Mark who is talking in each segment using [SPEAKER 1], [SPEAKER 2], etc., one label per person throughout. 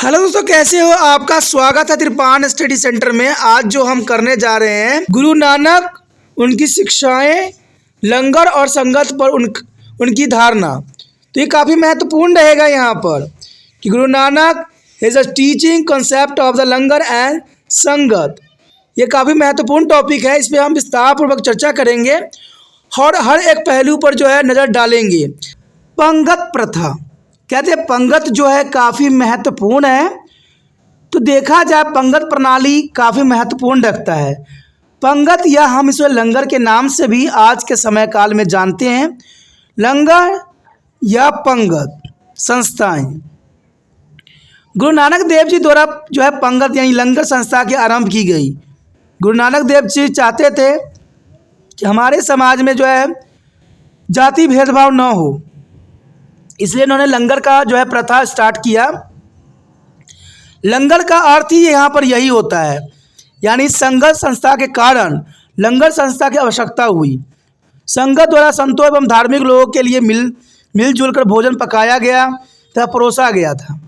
[SPEAKER 1] Hello दोस्तों, कैसे हो? आपका स्वागत है तिरपान स्टडी सेंटर में। आज जो हम करने जा रहे हैं गुरु नानक, उनकी शिक्षाएं, लंगर और संगत पर उनकी धारणा। तो ये काफ़ी महत्वपूर्ण रहेगा यहाँ पर कि Guru Nanak is a teaching concept of the langar and संगत। ये काफ़ी महत्वपूर्ण टॉपिक है, इस पर हम विस्तारपूर्वक चर्चा करेंगे और हर एक पहलू पर जो है नज़र डालेंगे। पंगत प्रथा, कहते हैं पंगत जो है काफ़ी महत्वपूर्ण है। तो देखा जाए पंगत प्रणाली काफ़ी महत्वपूर्ण रखता है। पंगत या हम इसे लंगर के नाम से भी आज के समय काल में जानते हैं। लंगर या पंगत संस्थाएं गुरु नानक देव जी द्वारा जो है पंगत यानी लंगर संस्था की आरंभ की गई। गुरु नानक देव जी चाहते थे कि हमारे समाज में जो है जाति भेदभाव न हो, इसलिए इन्होंने लंगर का जो है प्रथा स्टार्ट किया। लंगर का अर्थ ही यहाँ पर यही होता है, यानी संगत संस्था के कारण लंगर संस्था की आवश्यकता हुई। संगत द्वारा संतों एवं धार्मिक लोगों के लिए मिलजुल कर भोजन पकाया गया तथा परोसा गया था,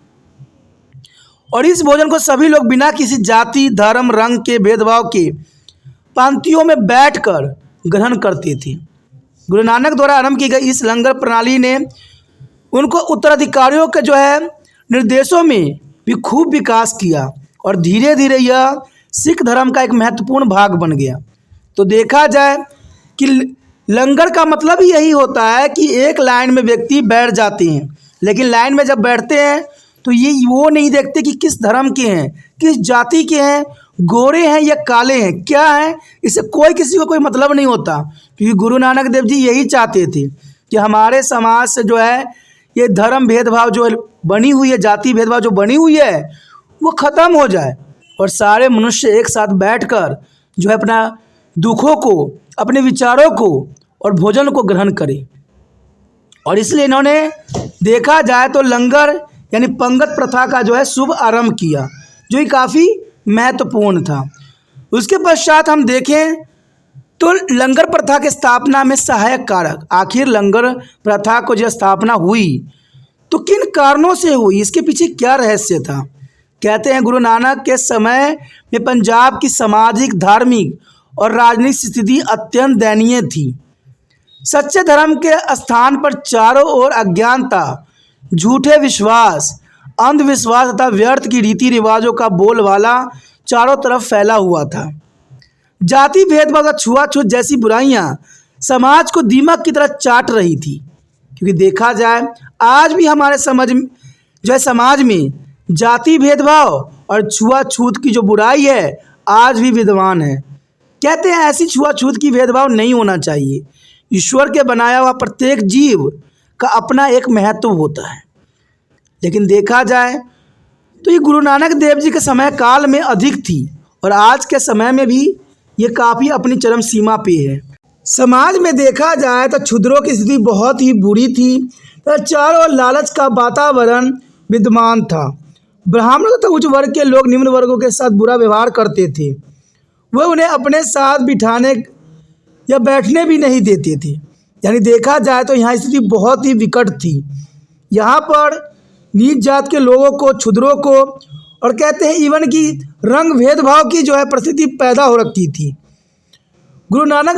[SPEAKER 1] और इस भोजन को सभी लोग बिना किसी जाति, धर्म, रंग के भेदभाव के पंक्तियों में बैठकर ग्रहण करते थे। गुरु नानक द्वारा आरंभ की गई इस लंगर प्रणाली ने उनको उत्तराधिकारियों के जो है निर्देशों में भी खूब विकास किया, और धीरे धीरे यह सिख धर्म का एक महत्वपूर्ण भाग बन गया। तो देखा जाए कि लंगर का मतलब ही यही होता है कि एक लाइन में व्यक्ति बैठ जाते हैं, लेकिन लाइन में जब बैठते हैं तो ये वो नहीं देखते कि किस धर्म के हैं, किस जाति के हैं, गोरे हैं या काले हैं, क्या हैं, इससे किसी को कोई मतलब नहीं होता। क्योंकि गुरु नानक देव जी यही चाहते थे कि हमारे समाज से जो है ये धर्म भेदभाव जो बनी हुई है, जाति भेदभाव जो बनी हुई है, वो ख़त्म हो जाए और सारे मनुष्य एक साथ बैठकर जो है अपना दुखों को, अपने विचारों को और भोजन को ग्रहण करें। और इसलिए इन्होंने देखा जाए तो लंगर यानी पंगत प्रथा का जो है शुभ आरंभ किया, जो कि काफ़ी महत्वपूर्ण था। उसके पश्चात हम देखें तो लंगर प्रथा के स्थापना में सहायक कारक, आखिर लंगर प्रथा को जो स्थापना हुई तो किन कारणों से हुई, इसके पीछे क्या रहस्य था। कहते हैं गुरु नानक के समय में पंजाब की सामाजिक, धार्मिक और राजनीतिक स्थिति अत्यंत दयनीय थी। सच्चे धर्म के स्थान पर चारों ओर अज्ञानता, झूठे विश्वास, अंधविश्वास तथा व्यर्थ की रीति रिवाजों का बोलबाला चारों तरफ फैला हुआ था। जाति भेदभाव और छुआछूत जैसी बुराइयां समाज को दीमक की तरह चाट रही थी। क्योंकि देखा जाए आज भी हमारे समाज में जाति भेदभाव और छुआछूत की जो बुराई है आज भी विद्यमान है। कहते हैं ऐसी छुआछूत की भेदभाव नहीं होना चाहिए। ईश्वर के बनाया हुआ प्रत्येक जीव का अपना एक महत्व होता है, लेकिन देखा जाए तो ये गुरु नानक देव जी के समय काल में अधिक थी, और आज के समय में भी ये काफ़ी अपनी चरम सीमा पे है। समाज में देखा जाए तो क्षुद्रों की स्थिति बहुत ही बुरी थी, तो चारों ओर लालच का वातावरण विद्यमान था। ब्राह्मणों तथा उच्च वर्ग के लोग निम्न वर्गों के साथ बुरा व्यवहार करते थे। वह उन्हें अपने साथ बिठाने या बैठने भी नहीं देते थे। यानी देखा जाए तो यहाँ स्थिति बहुत ही विकट थी। यहाँ पर नीच जात के लोगों को, क्षुद्रों को, और कहते हैं इवन कि रंग भेदभाव की जो है परिस्थिति पैदा हो रखी थी। गुरु नानक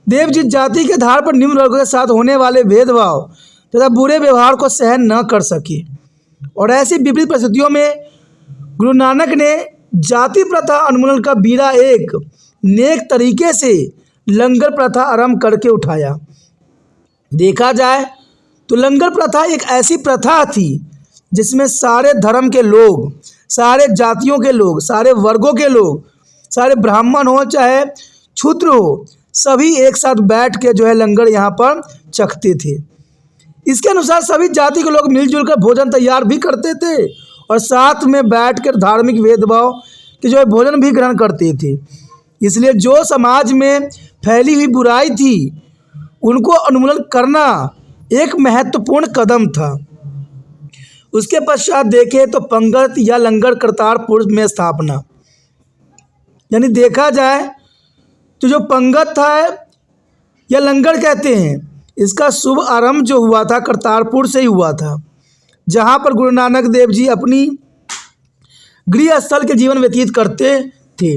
[SPEAKER 1] देव जिस जाति के आधार पर निम्न वर्गों के साथ होने वाले भेदभाव तथा बुरे व्यवहार को सहन न कर सके, और ऐसी विपरीत परिस्थितियों में गुरु नानक ने जाति प्रथा उन्मूलन का बीड़ा एक नेक तरीके से लंगर प्रथा आरंभ करके उठाया। देखा जाए तो लंगर प्रथा एक ऐसी प्रथा थी जिसमें सारे धर्म के लोग, सारे जातियों के लोग, सारे वर्गों के लोग, सारे ब्राह्मण हो चाहे क्षुद्र हो, सभी एक साथ बैठ के जो है लंगर यहाँ पर चखते थे। इसके अनुसार सभी जाति के लोग मिलजुल कर भोजन तैयार भी करते थे और साथ में बैठकर धार्मिक भेदभाव के जो है भोजन भी ग्रहण करते थे। इसलिए जो समाज में फैली हुई बुराई थी उनको उन्मूलन करना एक महत्वपूर्ण कदम था। उसके पश्चात देखें तो पंगत या लंगर करतारपुर में स्थापना, यानी देखा जाए तो जो पंगत था या लंगर कहते हैं, इसका शुभ आरंभ जो हुआ था करतारपुर से ही हुआ था, जहाँ पर गुरु नानक देव जी अपनी गृह स्थल के जीवन व्यतीत करते थे।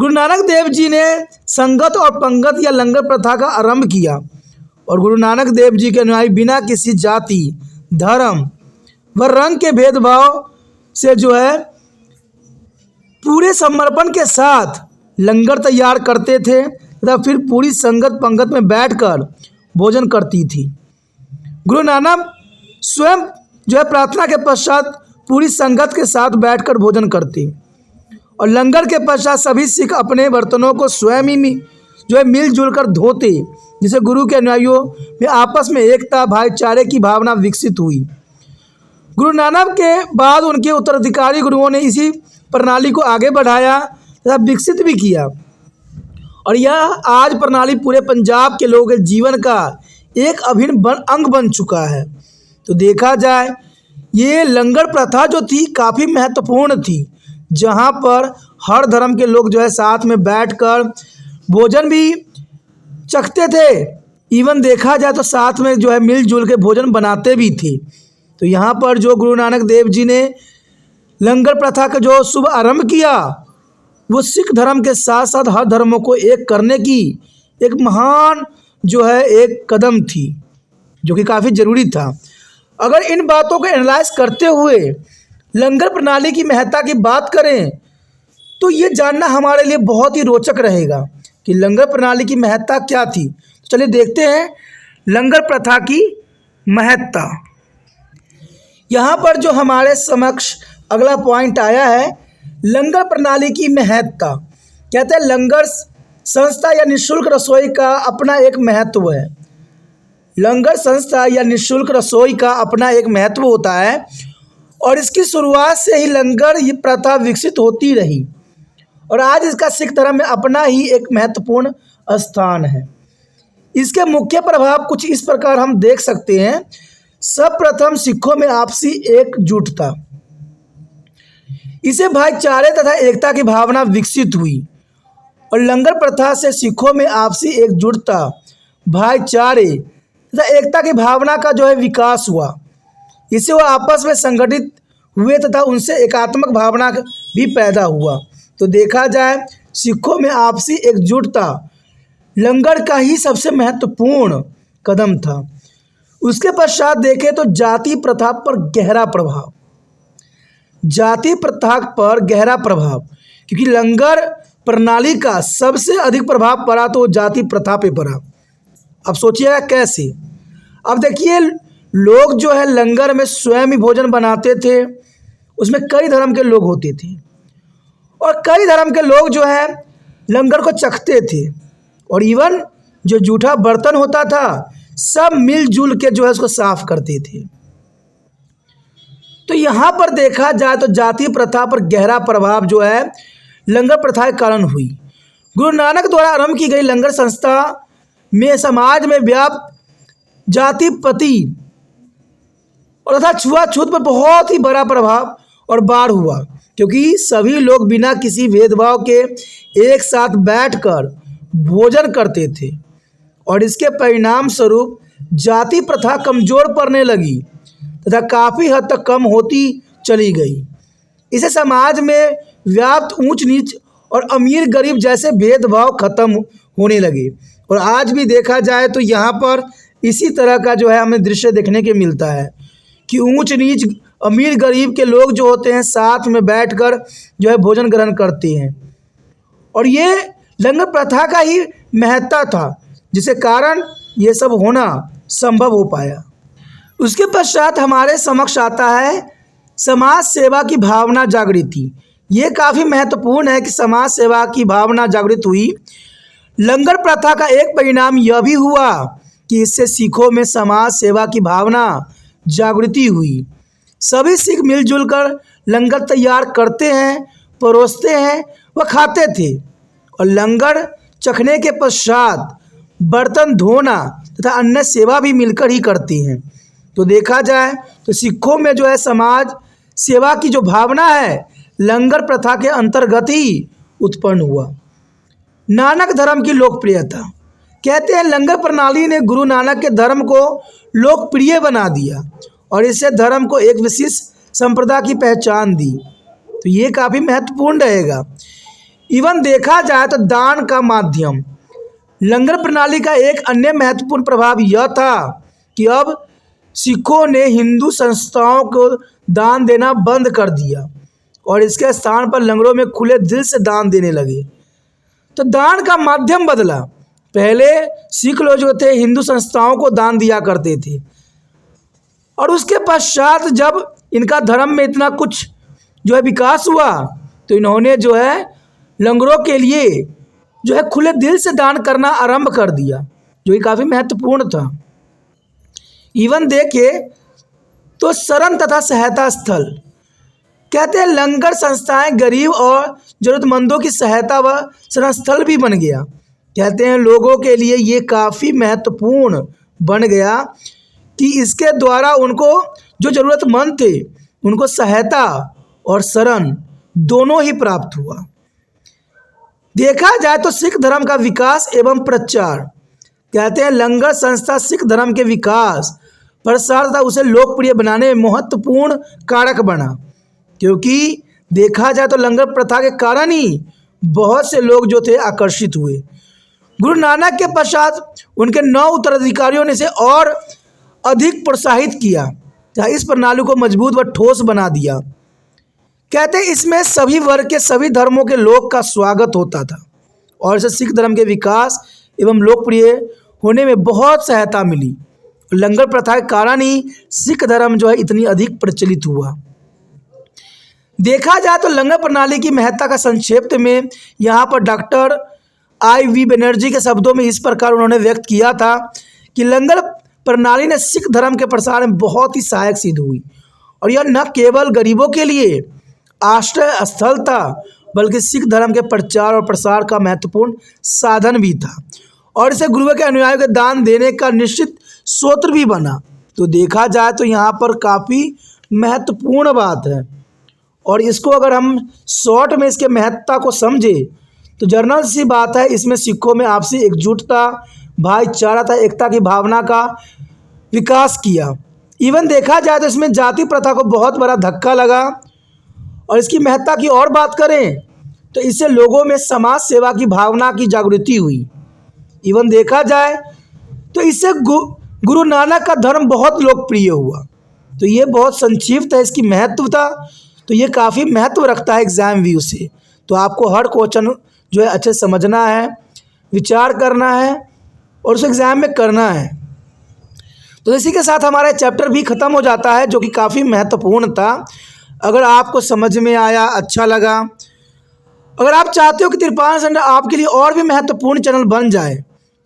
[SPEAKER 1] गुरु नानक देव जी ने संगत और पंगत या लंगर प्रथा का आरंभ किया और गुरु नानक देव जी के अनुयायी बिना किसी जाति, धर्म व रंग के भेदभाव से जो है पूरे समर्पण के साथ लंगर तैयार करते थे तथा फिर पूरी संगत पंगत में बैठकर भोजन करती थी। गुरु नानक स्वयं जो है प्रार्थना के पश्चात पूरी संगत के साथ बैठकर भोजन करते और लंगर के पश्चात सभी सिख अपने बर्तनों को स्वयं ही जो है मिलजुल कर धोते, जिससे गुरु के अनुयायियों में आपस में एकता, भाईचारे की भावना विकसित हुई। गुरु नानक के बाद उनके उत्तराधिकारी गुरुओं ने इसी प्रणाली को आगे बढ़ाया तथा विकसित भी किया और यह आज प्रणाली पूरे पंजाब के लोगों के जीवन का एक अभिन्न अंग बन चुका है। तो देखा जाए ये लंगर प्रथा जो थी काफ़ी महत्वपूर्ण थी, जहाँ पर हर धर्म के लोग जो है साथ में बैठकर भोजन भी चखते थे, इवन देखा जाए तो साथ में जो है मिलजुल के भोजन बनाते भी थे। तो यहाँ पर जो गुरु नानक देव जी ने लंगर प्रथा का जो शुभ आरंभ किया वो सिख धर्म के साथ साथ हर धर्मों को एक करने की एक महान जो है एक कदम थी, जो कि काफ़ी ज़रूरी था। अगर इन बातों को एनालाइज करते हुए लंगर प्रणाली की महत्ता की बात करें तो ये जानना हमारे लिए बहुत ही रोचक रहेगा कि लंगर प्रणाली की महत्ता क्या थी। तो चलिए देखते हैं लंगर प्रथा की महत्ता। यहाँ पर जो हमारे समक्ष अगला पॉइंट आया है, लंगर प्रणाली की महत्ता। कहते हैं लंगर संस्था या निःशुल्क रसोई का अपना एक महत्व है। लंगर संस्था या निःशुल्क रसोई का अपना एक महत्व होता है और इसकी शुरुआत से ही लंगर ये प्रथा विकसित होती रही और आज इसका सिख धर्म में अपना ही एक महत्वपूर्ण स्थान है। इसके मुख्य प्रभाव कुछ इस प्रकार हम देख सकते हैं। सर्वप्रथम सिखों में आपसी एकजुटता, इसे भाईचारे तथा एकता की भावना विकसित हुई और लंगर प्रथा से सिखों में आपसी एकजुटता, भाईचारे तथा एकता की भावना का जो है विकास हुआ। इससे वो आपस में संगठित हुए तथा उनसे एकात्मक भावना भी पैदा हुआ। तो देखा जाए सिखों में आपसी एकजुटता लंगर का ही सबसे महत्वपूर्ण कदम था। उसके पश्चात देखें तो जाति प्रथा पर गहरा प्रभाव, जाति प्रथा पर गहरा प्रभाव, क्योंकि लंगर प्रणाली का सबसे अधिक प्रभाव पड़ा तो जाति प्रथा पे पड़ा। अब सोचिएगा कैसे। अब देखिए लोग जो है लंगर में स्वयं ही भोजन बनाते थे, उसमें कई धर्म के लोग होते थे और कई धर्म के लोग जो है लंगर को चखते थे और इवन जो जूठा बर्तन होता था सब मिलजुल के जो है उसको साफ करते थे। तो यहाँ पर देखा जाए तो जाति प्रथा पर गहरा प्रभाव जो है लंगर प्रथा के कारण हुई। गुरु नानक द्वारा आरंभ की गई लंगर संस्था में समाज में व्याप्त जाति पति और तथा छुआछूत पर बहुत ही बड़ा प्रभाव और बाढ़ हुआ, क्योंकि सभी लोग बिना किसी भेदभाव के एक साथ बैठकर भोजन करते थे और इसके परिणाम स्वरूप जाति प्रथा कमज़ोर पड़ने लगी तथा काफ़ी हद तक कम होती चली गई। इसे समाज में व्याप्त ऊंच नीच और अमीर गरीब जैसे भेदभाव खत्म होने लगे और आज भी देखा जाए तो यहाँ पर इसी तरह का जो है हमें दृश्य देखने के मिलता है कि ऊंच नीच अमीर गरीब के लोग जो होते हैं साथ में बैठकर जो है भोजन ग्रहण करते हैं और ये लंगर प्रथा का ही महत्ता था जिसके कारण ये सब होना संभव हो पाया। उसके पश्चात हमारे समक्ष आता है समाज सेवा की भावना जागृति। ये काफ़ी महत्वपूर्ण है कि समाज सेवा की भावना जागृत हुई। लंगर प्रथा का एक परिणाम यह भी हुआ कि इससे सिखों में समाज सेवा की भावना जागृति हुई। सभी सिख मिलजुल कर लंगर तैयार करते हैं, परोसते हैं व खाते थे और लंगर चखने के पश्चात बर्तन धोना तथा अन्य सेवा भी मिलकर ही करते हैं। तो देखा जाए तो सिखों में जो है समाज सेवा की जो भावना है लंगर प्रथा के अंतर्गत ही उत्पन्न हुआ। नानक धर्म की लोकप्रियता। कहते हैं लंगर प्रणाली ने गुरु नानक के धर्म को लोकप्रिय बना दिया और इससे धर्म को एक विशिष्ट संप्रदाय की पहचान दी। तो ये काफ़ी महत्वपूर्ण रहेगा। इवन देखा जाए तो दान का माध्यम, लंगर प्रणाली का एक अन्य महत्वपूर्ण प्रभाव यह था कि अब सिखों ने हिंदू संस्थाओं को दान देना बंद कर दिया और इसके स्थान पर लंगरों में खुले दिल से दान देने लगे। तो दान का माध्यम बदला। पहले सिख लोग जो थे हिंदू संस्थाओं को दान दिया करते थे और उसके पश्चात जब इनका धर्म में इतना कुछ जो है विकास हुआ तो इन्होंने जो है लंगरों के लिए जो है खुले दिल से दान करना आरंभ कर दिया, जो कि काफ़ी महत्वपूर्ण था। इवन देखे तो शरण तथा सहायता स्थल, कहते हैं लंगर संस्थाएं गरीब और ज़रूरतमंदों की सहायता व शरण स्थल भी बन गया। कहते हैं लोगों के लिए ये काफ़ी महत्वपूर्ण बन गया कि इसके द्वारा उनको जो ज़रूरतमंद थे उनको सहायता और शरण दोनों ही प्राप्त हुआ। देखा जाए तो सिख धर्म का विकास एवं प्रचार, कहते हैं लंगर संस्था सिख धर्म के विकास प्रसार तथा उसे लोकप्रिय बनाने में महत्वपूर्ण कारक बना, क्योंकि देखा जाए तो लंगर प्रथा के कारण ही बहुत से लोग जो थे आकर्षित हुए। गुरु नानक के पश्चात उनके 9 उत्तराधिकारियों ने इसे और अधिक प्रोत्साहित किया, जहाँ इस प्रणाली को मजबूत व ठोस बना दिया। कहते हैं इसमें सभी वर्ग के सभी धर्मों के लोग का स्वागत होता था और इसे सिख धर्म के विकास एवं लोकप्रिय होने में बहुत सहायता मिली। लंगर प्रथा के कारण ही सिख धर्म जो है इतनी अधिक प्रचलित हुआ। देखा जाए तो लंगर प्रणाली की महत्ता का संक्षेप में यहाँ पर डॉक्टर I.V. बनर्जी के शब्दों में इस प्रकार उन्होंने व्यक्त किया था कि लंगर प्रणाली ने सिख धर्म के प्रसार में बहुत ही सहायक सिद्ध हुई और यह न केवल गरीबों के लिए आश्रय स्थल था बल्कि सिख धर्म के प्रचार और प्रसार का महत्वपूर्ण साधन भी था और इसे गुरुओं के अनुयायियों के दान देने का निश्चित स्रोत भी बना। तो देखा जाए तो यहाँ पर काफ़ी महत्वपूर्ण बात है और इसको अगर हम शॉर्ट में इसके महत्ता को समझे तो जनरल सी बात है, इसमें सिखों में आपसी एकजुटता, भाईचारा तथा एकता की भावना का विकास किया। इवन देखा जाए तो इसमें जाति प्रथा को बहुत बड़ा धक्का लगा और इसकी महत्ता की और बात करें तो इससे लोगों में समाज सेवा की भावना की जागृति हुई। इवन देखा जाए तो इससे गुरु नानक का धर्म बहुत लोकप्रिय हुआ। तो ये बहुत संक्षिप्त है इसकी महत्वता, तो ये काफ़ी महत्व रखता है एग्ज़ाम व्यू से। तो आपको हर क्वेश्चन जो है अच्छे समझना है, विचार करना है और उस एग्ज़ाम में करना है। तो इसी के साथ हमारा चैप्टर भी ख़त्म हो जाता है, जो कि काफ़ी महत्वपूर्ण था। अगर आपको समझ में आया, अच्छा लगा, अगर आप चाहते हो कि तिरपान सेंटर आपके लिए और भी महत्वपूर्ण चैनल बन जाए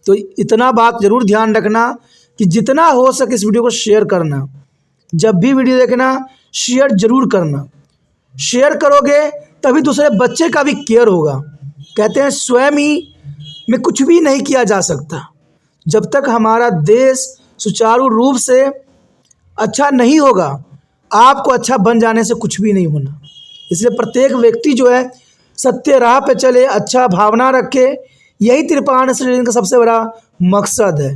[SPEAKER 1] तो इतना बात ज़रूर ध्यान रखना कि जितना हो सके इस वीडियो को शेयर करना। जब भी वीडियो देखना शेयर ज़रूर करना। शेयर करोगे तभी दूसरे बच्चे का भी केयर होगा। कहते हैं स्वयं ही में कुछ भी नहीं किया जा सकता। जब तक हमारा देश सुचारू रूप से अच्छा नहीं होगा, आपको अच्छा बन जाने से कुछ भी नहीं होना। इसलिए प्रत्येक व्यक्ति जो है सत्य राह पे चले, अच्छा भावना रखे, यही तिरपान श्रेणी का सबसे बड़ा मकसद है।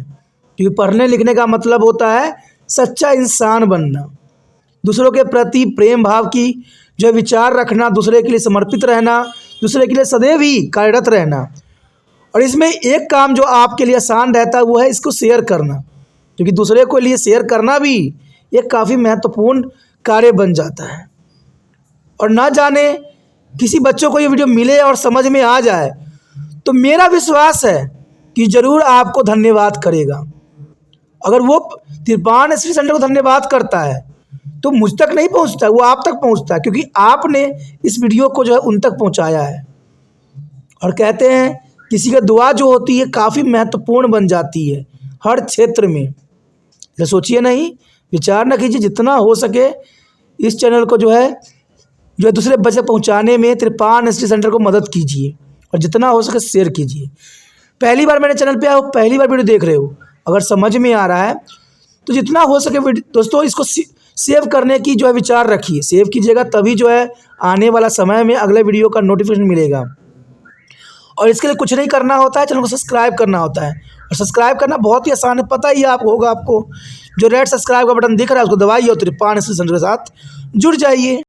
[SPEAKER 1] क्योंकि पढ़ने लिखने का मतलब होता है सच्चा इंसान बनना, दूसरों के प्रति प्रेम भाव की जो विचार रखना, दूसरे के लिए समर्पित रहना, दूसरे के लिए सदैव ही कार्यरत रहना। और इसमें एक काम जो आपके लिए आसान रहता है वो है इसको शेयर करना, क्योंकि दूसरे के लिए शेयर करना भी एक काफ़ी महत्वपूर्ण कार्य बन जाता है। और ना जाने किसी बच्चों को ये वीडियो मिले और समझ में आ जाए तो मेरा विश्वास है कि ज़रूर आपको धन्यवाद करेगा। अगर वो तिरपान स्टडी सेंटर को धन्यवाद करता है तो मुझ तक नहीं पहुंचता, वो आप तक पहुंचता है, क्योंकि आपने इस वीडियो को जो है उन तक पहुंचाया है। और कहते हैं किसी की दुआ जो होती है काफ़ी महत्वपूर्ण बन जाती है हर क्षेत्र में। ये सोचिए नहीं, विचार न कीजिए, जितना हो सके इस चैनल को जो है दूसरे बच्चे पहुंचाने में तिरपान स्टडी सेंटर को मदद कीजिए और जितना हो सके शेयर कीजिए। पहली बार मेरे चैनल पे आओ, पहली बार वीडियो देख रहे हो, अगर समझ में आ रहा है तो जितना हो सके दोस्तों इसको सेव करने की जो है विचार रखिए। सेव कीजिएगा तभी जो है आने वाला समय में अगले वीडियो का नोटिफिकेशन मिलेगा। और इसके लिए कुछ नहीं करना होता है, चैनल को सब्सक्राइब करना होता है। और सब्सक्राइब करना बहुत ही आसान है, पता ही आपको जो रेड सब्सक्राइब का बटन दिख रहा है उसको दबाइए और तिरपान स्टडी सेंटर के साथ जुड़ जाइए।